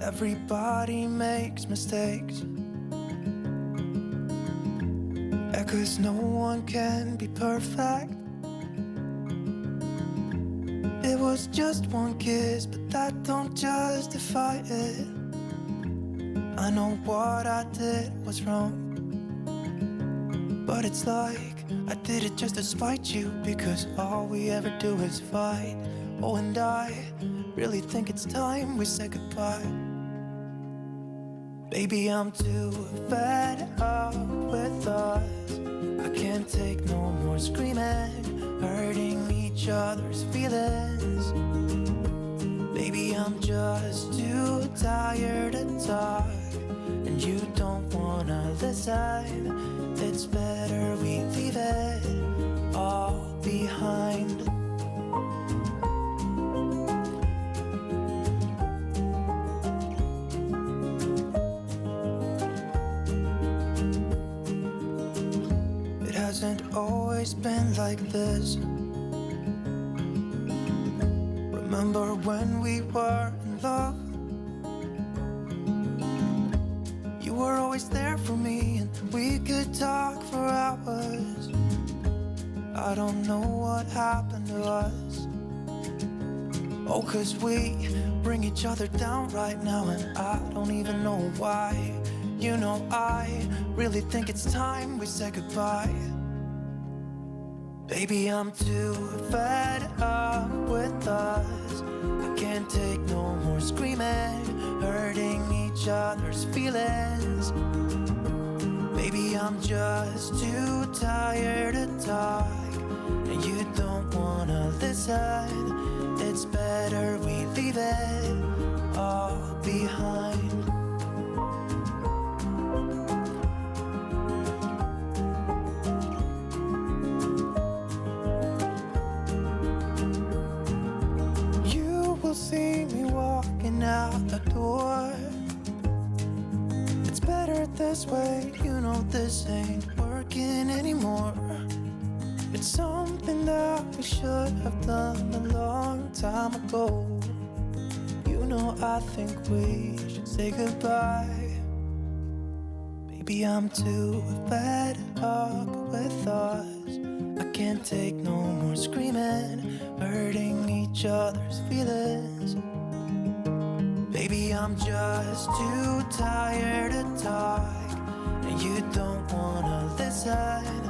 Everybody makes mistakes. Yeah, 'cause no one can be perfect. It was just one kiss, but that don't justify it. I know what I did was wrong, but it's like I did it just to spite you, because all we ever do is fight. Oh, and I really think it's time we say goodbye. Baby, I'm too fed up with us. I can't take no more screaming, hurting each other's feelings. Baby, I'm just too tired to talk, and you don't wanna listen. It's better we leave it all behind. It hasn't always been like this. Remember when we were in love? You were always there for me, and we could talk for hours. I don't know what happened to us. Oh, 'cause we bring each other down right now, and I don't even know why. You know, I really think it's time we say goodbye. Baby, I'm too fed up with us. I can't take no more screaming, hurting each other's feelings. Baby, I'm just too tired to talk, and you don't wanna listen. It's better we leave it all behind. See me walking out the door. It's better this way, you know this ain't working anymore. It's something that we should have done a long time ago. You know, I think we should say goodbye. Baby, I'm too fed up with us. I can't take no more screaming, hurting each other's feelings. Baby, I'm just too tired to talk, and you don't wanna listen.